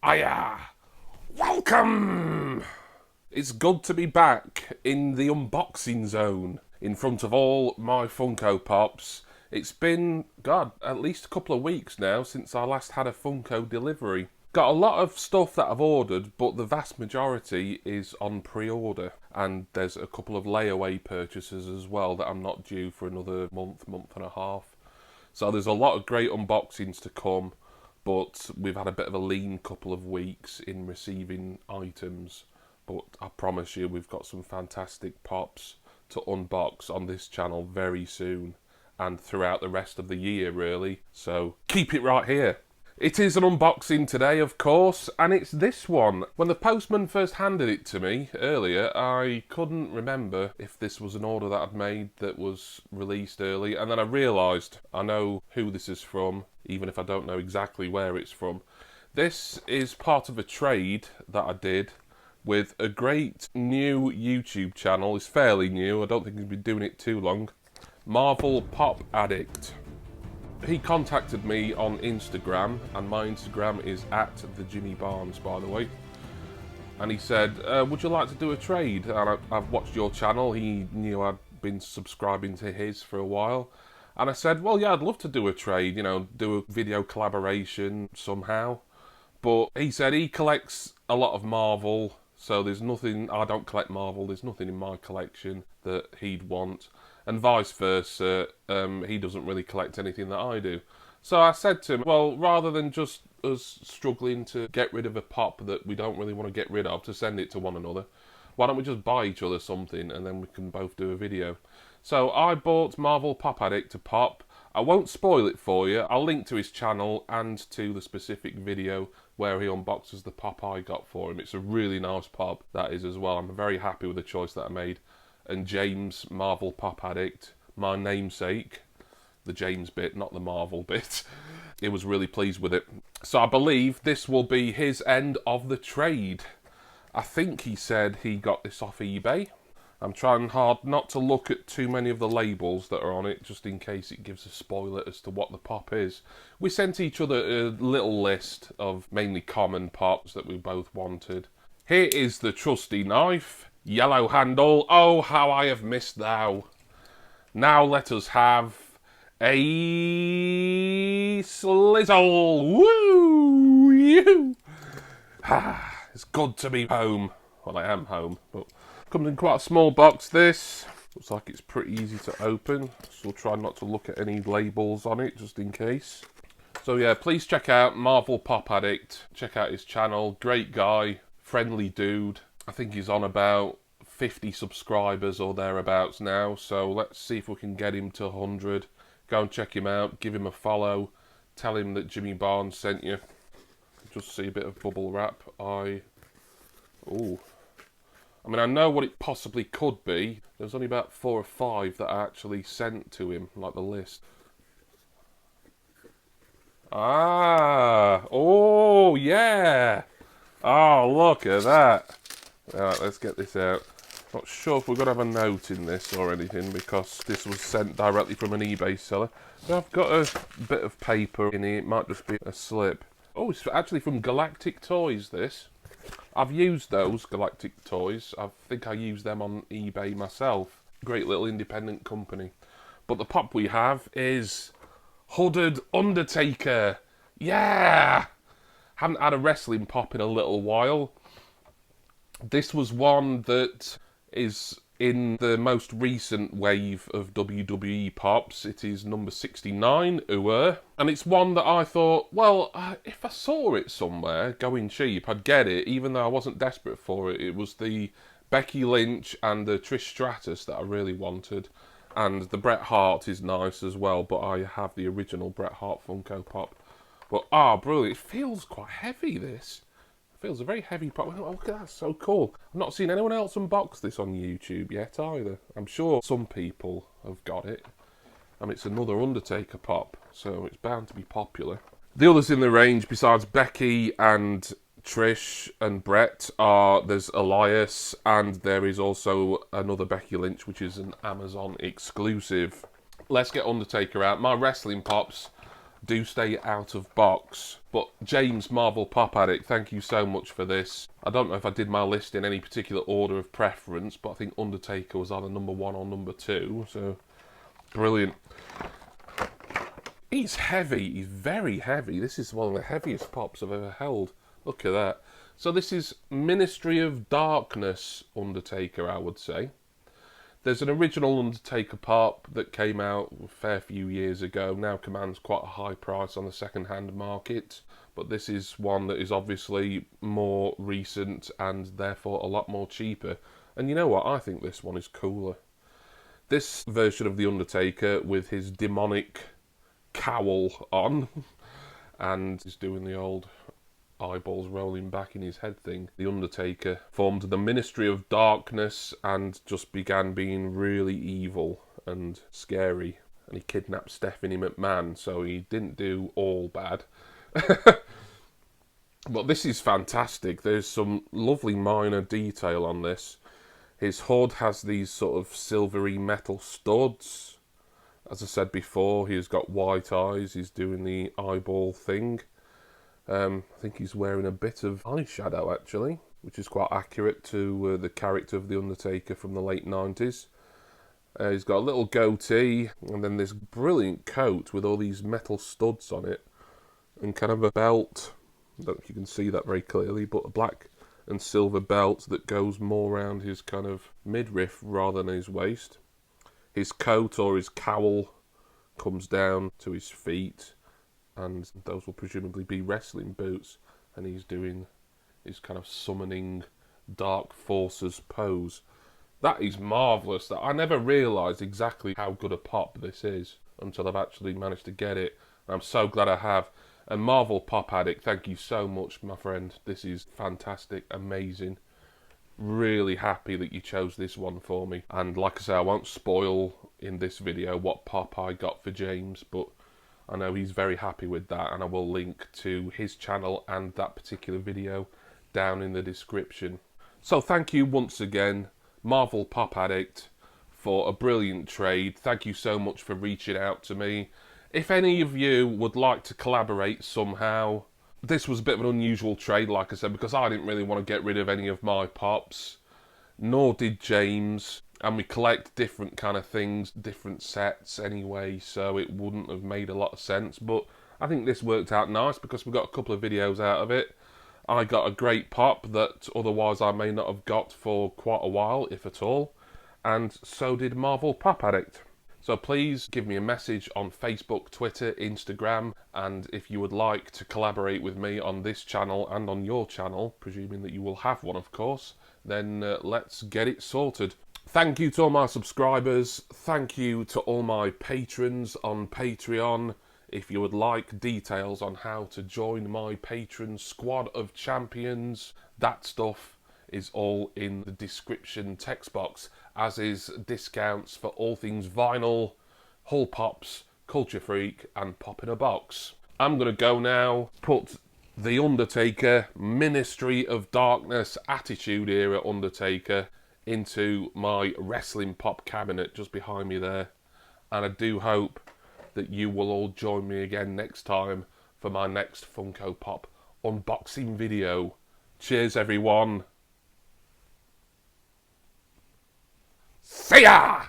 Hiya! Welcome! It's good to be back in the unboxing zone in front of all my Funko Pops. It's been, God, at least a couple of weeks now since I last had a Funko delivery. Got a lot of stuff that I've ordered, but the vast majority is on pre-order. And there's a couple of layaway purchases as well that I'm not due for another month and a half. So there's a lot of great unboxings to come, but we've had a bit of a lean couple of weeks in receiving items. But I promise you, we've got some fantastic pops to unbox on this channel very soon and throughout the rest of the year, really. So keep it right here. It is an unboxing today, of course, and it's this one. When the postman first handed it to me earlier, I couldn't remember if this was an order that I'd made that was released early, and then I realised I know who this is from, even if I don't know exactly where it's from. This is part of a trade that I did with a great new YouTube channel. It's fairly new, I don't think he's been doing it too long. Marvel Pop Addict. He contacted me on Instagram, and my Instagram is @thejimmybarnes, by the way. And he said, would you like to do a trade? And I've watched your channel. He knew I'd been subscribing to his for a while. And I said, well, yeah, I'd love to do a trade, you know, do a video collaboration somehow. But he said he collects a lot of Marvel, so there's nothing, I don't collect Marvel, there's nothing in my collection that he'd want. And vice versa, he doesn't really collect anything that I do. So I said to him, well, rather than just us struggling to get rid of a pop that we don't really want to get rid of, to send it to one another, why don't we just buy each other something and then we can both do a video. So I bought Marvel Pop Addict a pop. I won't spoil it for you. I'll link to his channel and to the specific video where he unboxes the pop I got for him. It's a really nice pop, that is, as well. I'm very happy with the choice that I made. And James, Marvel Pop Addict, my namesake, the James bit, not the Marvel bit, he was really pleased with it. So I believe this will be his end of the trade. I think he said he got this off eBay. I'm trying hard not to look at too many of the labels that are on it, just in case it gives a spoiler as to what the pop is. We sent each other a little list of mainly common pops that we both wanted. Here is the trusty knife. Yellow handle, oh how I have missed thou. Now let us have a slizzle. Woo! You. It's good to be home. Well, I am home, but comes in quite a small box, this. Looks like it's pretty easy to open, so I'll try not to look at any labels on it, just in case. So yeah, please check out Marvel Pop Addict. Check out his channel, great guy, friendly dude. I think he's on about 50 subscribers or thereabouts now, so let's see if we can get him to 100. Go and check him out, give him a follow, tell him that Jimmy Barnes sent you. Just see a bit of bubble wrap. I mean, I know what it possibly could be. There's only about 4 or 5 that I actually sent to him, like the list. Ah, oh yeah. Oh, look at that. Alright, let's get this out. Not sure if we're going to have a note in this or anything, because this was sent directly from an eBay seller. So I've got a bit of paper in here. It might just be a slip. Oh, it's actually from Galactic Toys, this. I've used those Galactic Toys. I think I used them on eBay myself. Great little independent company. But the pop we have is Hooded Undertaker. Yeah! Haven't had a wrestling pop in a little while. This was one that is in the most recent wave of WWE pops. It is number 69, and it's one that I thought, well, if I saw it somewhere going cheap, I'd get it, even though I wasn't desperate for it. It was the Becky Lynch and the Trish Stratus that I really wanted, and the Bret Hart is nice as well, but I have the original Bret Hart Funko Pop. But, brilliant. It feels quite heavy, this. Feels a very heavy pop. Oh, look at that, so cool. I've not seen anyone else unbox this on YouTube yet either. I'm sure some people have got it. And it's another Undertaker pop, so it's bound to be popular. The others in the range, besides Becky and Trish and Bret, there's Elias, and there is also another Becky Lynch, which is an Amazon exclusive. Let's get Undertaker out. My wrestling pops do stay out of box. But James Marvel Pop Addict, thank you so much for this. I don't know if I did my list in any particular order of preference, but I think Undertaker was either number 1 or number 2, so brilliant. He's heavy, he's very heavy. This is one of the heaviest pops I've ever held. Look at that. So this is Ministry of Darkness Undertaker, I would say. There's an original Undertaker pop that came out a fair few years ago, now commands quite a high price on the second-hand market, but this is one that is obviously more recent and therefore a lot more cheaper. And you know what, I think this one is cooler. This version of The Undertaker with his demonic cowl on, and he's doing the old eyeballs rolling back in his head thing. The Undertaker formed the Ministry of Darkness and just began being really evil and scary. And he kidnapped Stephanie McMahon, so he didn't do all bad. But this is fantastic. There's some lovely minor detail on this. His hood has these sort of silvery metal studs. As I said before, he's got white eyes. He's doing the eyeball thing. I think he's wearing a bit of eyeshadow, actually, which is quite accurate to the character of The Undertaker from the late 90s. He's got a little goatee, and then this brilliant coat with all these metal studs on it, and kind of a belt. I don't know if you can see that very clearly, but a black and silver belt that goes more around his kind of midriff rather than his waist. His coat or his cowl comes down to his feet, and those will presumably be wrestling boots, and he's doing his kind of summoning dark forces pose. That is marvellous. That I never realised exactly how good a pop this is until I've actually managed to get it. I'm so glad I have. And Marvel Pop Addict, thank you so much, my friend. This is fantastic, amazing. Really happy that you chose this one for me. And like I say, I won't spoil in this video what pop I got for James, but I know he's very happy with that, and I will link to his channel and that particular video down in the description. So thank you once again, Marvel Pop Addict, for a brilliant trade. Thank you so much for reaching out to me. If any of you would like to collaborate somehow, this was a bit of an unusual trade, like I said, because I didn't really want to get rid of any of my pops, nor did James. And we collect different kind of things, different sets anyway, so it wouldn't have made a lot of sense. But I think this worked out nice because we got a couple of videos out of it. I got a great pop that otherwise I may not have got for quite a while, if at all. And so did Marvel Pop Addict. So please give me a message on Facebook, Twitter, Instagram, and if you would like to collaborate with me on this channel and on your channel, presuming that you will have one, of course, then let's get it sorted. Thank you to all my subscribers. Thank you to all my patrons on Patreon. If you would like details on how to join my patron squad of champions, that stuff is all in the description text box, as is discounts for all things vinyl, Hull Pops, Culture Freak, and Pop in a Box. I'm going to go now, put The Undertaker, Ministry of Darkness, Attitude Era Undertaker into my wrestling pop cabinet just behind me there. And I do hope that you will all join me again next time for my next Funko Pop unboxing video. Cheers, everyone. See ya!